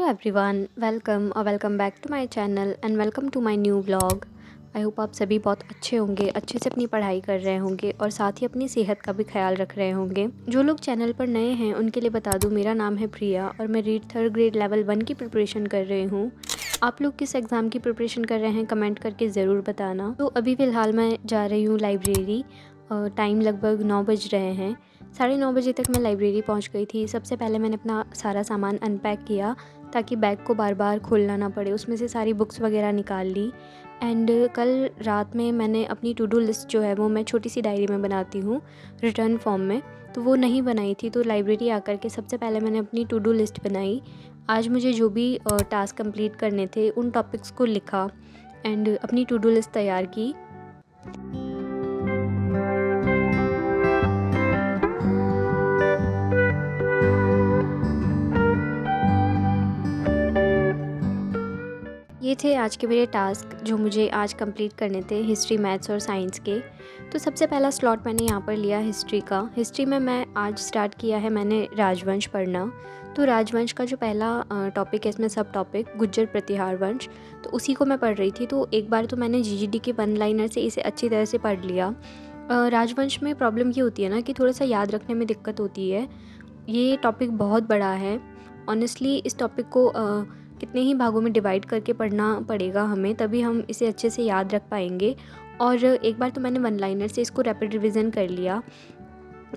Everyone, welcome और welcome back to my channel and welcome to my new vlog. I hope आप सभी बहुत अच्छे होंगे, अच्छे से अपनी पढ़ाई कर रहे होंगे और साथ ही अपनी सेहत का भी ख्याल रख रहे होंगे। जो लोग चैनल पर नए हैं उनके लिए बता दूं, मेरा नाम है प्रिया और मैं रीड थर्ड ग्रेड लेवल 1 की प्रिपरेशन कर रही हूँ। आप लोग किस एग्ज़ाम की प्रिपरेशन कर रहे हैं कमेंट करके ज़रूर बताना। तो अभी फ़िलहाल मैं जा रही हूँ लाइब्रेरी। टाइम लगभग 9 बज रहे हैं। 9:30 बजे तक मैं लाइब्रेरी पहुंच गई थी। सबसे पहले मैंने अपना सारा सामान अनपैक किया ताकि बैग को बार बार खोलना ना पड़े। उसमें से सारी बुक्स वगैरह निकाल ली। एंड कल रात में मैंने अपनी टू डू लिस्ट जो है वो मैं छोटी सी डायरी में बनाती हूँ रिटर्न फॉर्म में, तो वो नहीं बनाई थी। तो लाइब्रेरी आकर के सबसे पहले मैंने अपनी टू डू लिस्ट बनाई। आज मुझे जो भी टास्क कंप्लीट करने थे उन टॉपिक्स को लिखा एंड अपनी टू डू लिस्ट तैयार की। ये थे आज के मेरे टास्क जो मुझे आज कंप्लीट करने थे, हिस्ट्री, मैथ्स और साइंस के। तो सबसे पहला स्लॉट मैंने यहाँ पर लिया हिस्ट्री का। हिस्ट्री में मैं आज स्टार्ट किया है मैंने राजवंश पढ़ना। तो राजवंश का जो पहला टॉपिक है, इसमें सब टॉपिक गुज्जर प्रतिहार वंश, तो उसी को मैं पढ़ रही थी। तो एक बार तो मैंने जीजीडी के वन लाइनर से इसे अच्छी तरह से पढ़ लिया। राजवंश में प्रॉब्लम ये होती है ना कि थोड़ा सा याद रखने में दिक्कत होती है। ये टॉपिक बहुत बड़ा है। ऑनेस्टली इस टॉपिक को कितने ही भागों में डिवाइड करके पढ़ना पड़ेगा हमें, तभी हम इसे अच्छे से याद रख पाएंगे। और एक बार तो मैंने वन लाइनर से इसको रैपिड रिवीजन कर लिया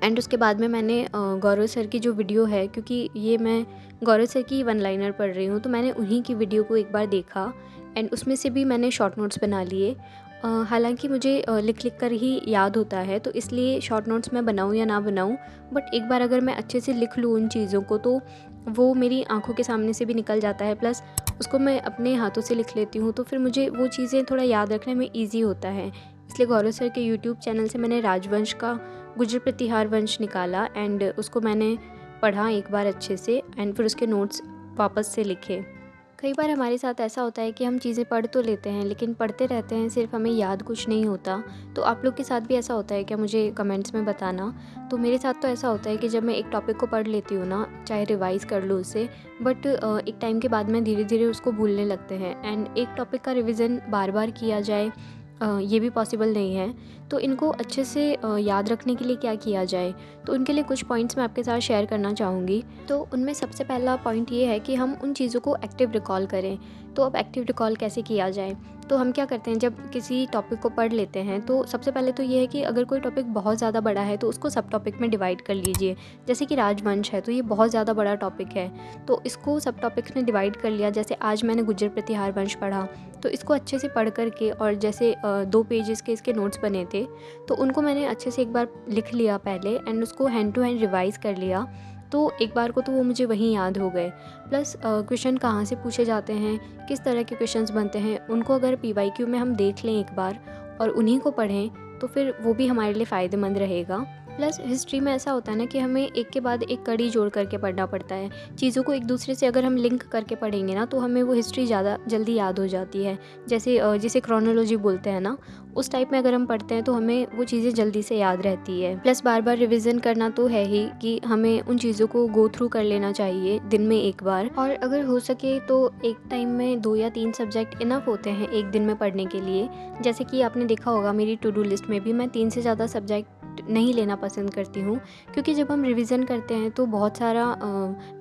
एंड उसके बाद में मैंने गौरव सर की जो वीडियो है, क्योंकि ये मैं गौरव सर की वन लाइनर पढ़ रही हूँ, तो मैंने उन्हीं की वीडियो को एक बार देखा एंड उसमें से भी मैंने शॉर्ट नोट्स बना लिए। हालांकि मुझे लिख लिख कर ही याद होता है, तो इसलिए शॉर्ट नोट्स मैं बनाऊँ या ना बनाऊँ, बट एक बार अगर मैं अच्छे से लिख लूँ उन चीज़ों को तो वो मेरी आंखों के सामने से भी निकल जाता है, प्लस उसको मैं अपने हाथों से लिख लेती हूँ, तो फिर मुझे वो चीज़ें थोड़ा याद रखने में ईजी होता है। इसलिए गौरव सर के यूट्यूब चैनल से मैंने राजवंश का गुज्जर प्रतिहार वंश निकाला एंड उसको मैंने पढ़ा एक बार अच्छे से एंड फिर उसके नोट्स वापस से लिखे। कई बार हमारे साथ ऐसा होता है कि हम चीज़ें पढ़ तो लेते हैं लेकिन पढ़ते रहते हैं, सिर्फ हमें याद कुछ नहीं होता। तो आप लोग के साथ भी ऐसा होता है क्या, मुझे कमेंट्स में बताना। तो मेरे साथ तो ऐसा होता है कि जब मैं एक टॉपिक को पढ़ लेती हूँ ना, चाहे रिवाइज़ कर लूँ उसे, बट एक टाइम के बाद में धीरे धीरे उसको भूलने लगते हैं एंड एक टॉपिक का रिविज़न बार बार किया जाए ये भी पॉसिबल नहीं है। तो इनको अच्छे से याद रखने के लिए क्या किया जाए, तो उनके लिए कुछ पॉइंट्स मैं आपके साथ शेयर करना चाहूँगी। तो उनमें सबसे पहला पॉइंट ये है कि हम उन चीज़ों को एक्टिव रिकॉल करें। तो अब एक्टिव रिकॉल कैसे किया जाए, तो हम क्या करते हैं, जब किसी टॉपिक को पढ़ लेते हैं तो सबसे पहले तो ये है कि अगर कोई टॉपिक बहुत ज़्यादा बड़ा है तो उसको सब टॉपिक में डिवाइड कर लीजिए। जैसे कि राजवंश है तो ये बहुत ज़्यादा बड़ा टॉपिक है, तो इसको सब टॉपिक्स में डिवाइड कर लिया। जैसे आज मैंने गुज्जर प्रतिहार वंश पढ़ा, तो इसको अच्छे से पढ़ कर के, और जैसे 2 पेजेस के इसके नोट्स बने थे तो उनको मैंने अच्छे से एक बार लिख लिया पहले एंड उसको हैंड टू हैंड रिवाइज़ कर लिया। तो एक बार को तो वो मुझे वहीं याद हो गए। प्लस क्वेश्चन कहाँ से पूछे जाते हैं, किस तरह के क्वेश्चंस बनते हैं, उनको अगर पीवाईक्यू में हम देख लें एक बार और उन्हीं को पढ़ें तो फिर वो भी हमारे लिए फ़ायदेमंद रहेगा। प्लस हिस्ट्री में ऐसा होता है ना कि हमें एक के बाद एक कड़ी जोड़ करके पढ़ना पड़ता है। चीज़ों को एक दूसरे से अगर हम लिंक करके पढ़ेंगे ना तो हमें वो हिस्ट्री ज़्यादा जल्दी याद हो जाती है। जैसे जिसे क्रोनोलॉजी बोलते हैं ना, उस टाइप में अगर हम पढ़ते हैं तो हमें वो चीज़ें जल्दी से याद रहती है। प्लस बार बार रिविज़न करना तो है ही कि हमें उन चीज़ों को गो थ्रू कर लेना चाहिए दिन में एक बार, और अगर हो सके तो एक टाइम में 2 या 3 सब्जेक्ट इनफ होते हैं एक दिन में पढ़ने के लिए। जैसे कि आपने देखा होगा मेरी टू डू लिस्ट में भी मैं 3 से ज़्यादा सब्जेक्ट नहीं लेना पसंद करती हूँ, क्योंकि जब हम रिवीजन करते हैं तो बहुत सारा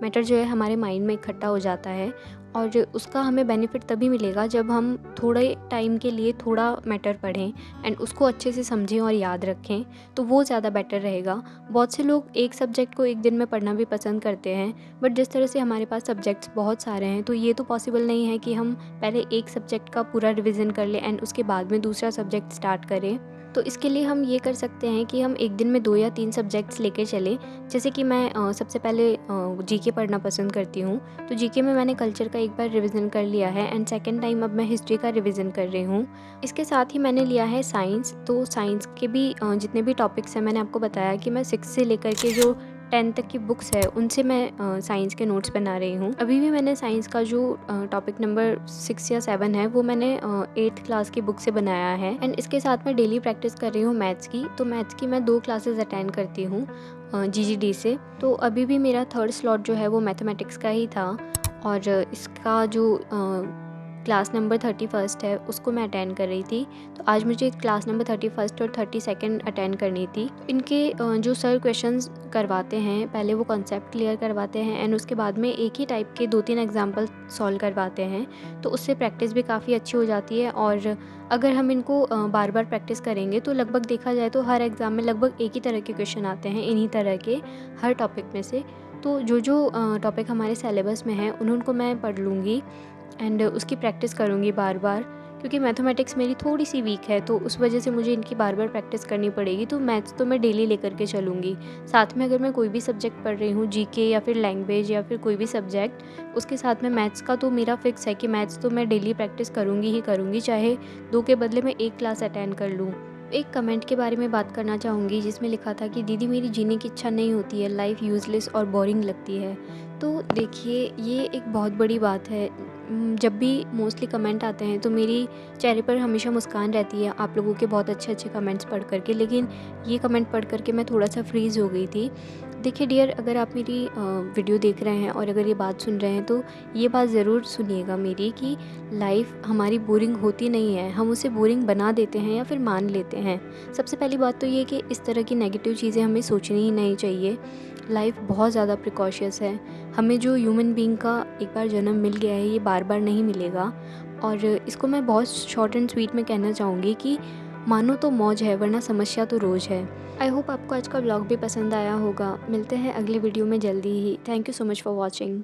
मैटर जो है हमारे माइंड में इकट्ठा हो जाता है और उसका हमें बेनिफिट तभी मिलेगा जब हम थोड़े टाइम के लिए थोड़ा मैटर पढ़ें एंड उसको अच्छे से समझें और याद रखें, तो वो ज़्यादा बेटर रहेगा। बहुत से लोग एक सब्जेक्ट को एक दिन में पढ़ना भी पसंद करते हैं, बट जिस तरह से हमारे पास सब्जेक्ट्स बहुत सारे हैं तो ये तो पॉसिबल नहीं है कि हम पहले एक सब्जेक्ट का पूरा रिविज़न कर लें एंड उसके बाद में दूसरा सब्जेक्ट स्टार्ट करें। तो इसके लिए हम ये कर सकते हैं कि हम एक दिन में 2 या 3 सब्जेक्ट्स लेके चलें। जैसे कि मैं सबसे पहले जीके पढ़ना पसंद करती हूँ, तो जीके में मैंने कल्चर का एक बार रिवीजन कर लिया है एंड सेकेंड टाइम अब मैं हिस्ट्री का रिवीजन कर रही हूँ। इसके साथ ही मैंने लिया है साइंस। तो साइंस के भी जितने भी टॉपिक्स हैं, मैंने आपको बताया कि मैं 6 से लेकर के जो 10 तक की बुक्स है उनसे मैं साइंस के नोट्स बना रही हूँ। अभी भी मैंने साइंस का जो टॉपिक नंबर 6 या 7 है वो मैंने 8th क्लास की बुक से बनाया है एंड इसके साथ मैं डेली प्रैक्टिस कर रही हूँ मैथ्स की। तो मैथ्स की मैं 2 क्लासेस अटेंड करती हूँ जीजीडी से। तो अभी भी मेरा थर्ड स्लॉट जो है वो मैथमेटिक्स का ही था और इसका जो क्लास नंबर 31 है उसको मैं अटेंड कर रही थी। तो आज मुझे क्लास नंबर 31 और 32 अटेंड करनी थी। इनके जो सर क्वेश्चंस करवाते हैं, पहले वो कॉन्सेप्ट क्लियर करवाते हैं एंड उसके बाद में एक ही टाइप के 2-3 एग्जाम्पल सॉल्व करवाते हैं। तो उससे प्रैक्टिस भी काफ़ी अच्छी हो जाती है और अगर हम इनको बार बार प्रैक्टिस करेंगे तो लगभग देखा जाए तो हर एग्ज़ाम में लगभग एक ही तरह के क्वेश्चन आते हैं इन्हीं तरह के हर टॉपिक में से। तो जो टॉपिक हमारे सिलेबस में हैं उनको मैं पढ़ लूँगी एंड उसकी प्रैक्टिस करूँगी बार बार, क्योंकि मैथमेटिक्स मेरी थोड़ी सी वीक है तो उस वजह से मुझे इनकी बार बार प्रैक्टिस करनी पड़ेगी। तो मैथ्स तो मैं डेली लेकर के चलूँगी। साथ में अगर मैं कोई भी सब्जेक्ट पढ़ रही हूँ, जीके या फिर लैंग्वेज या फिर कोई भी सब्जेक्ट, उसके साथ में मैथ्स का तो मेरा फिक्स है कि मैथ्स तो मैं डेली प्रैक्टिस करूँगी ही करूँगी, चाहे 2 के बदले मैं 1 क्लास अटेंड कर लूँ। एक कमेंट के बारे में बात करना चाहूँगी जिसमें लिखा था कि दीदी मेरी जीने की इच्छा नहीं होती है, लाइफ यूज़लेस और बोरिंग लगती है। तो देखिए ये एक बहुत बड़ी बात है। जब भी मोस्टली कमेंट आते हैं तो मेरी चेहरे पर हमेशा मुस्कान रहती है आप लोगों के बहुत अच्छे अच्छे कमेंट्स पढ़ करके, लेकिन ये कमेंट पढ़ करके मैं थोड़ा सा फ्रीज़ हो गई थी। देखिए डियर, अगर आप मेरी वीडियो देख रहे हैं और अगर ये बात सुन रहे हैं तो ये बात ज़रूर सुनिएगा मेरी कि लाइफ हमारी बोरिंग होती नहीं है, हम उसे बोरिंग बना देते हैं या फिर मान लेते हैं। सबसे पहली बात तो ये कि इस तरह की नेगेटिव चीज़ें हमें सोचनी ही नहीं चाहिए। लाइफ बहुत ज़्यादा प्रिकॉशियस है। हमें जो ह्यूमन बीइंग का एक बार जन्म मिल गया है ये बार बार नहीं मिलेगा। और इसको मैं बहुत शॉर्ट एंड स्वीट में कहना चाहूँगी कि मानो तो मौज है वरना समस्या तो रोज़ है। आई होप आपको आज का व्लॉग भी पसंद आया होगा। मिलते हैं अगले वीडियो में जल्दी ही। Thank you so much for watching.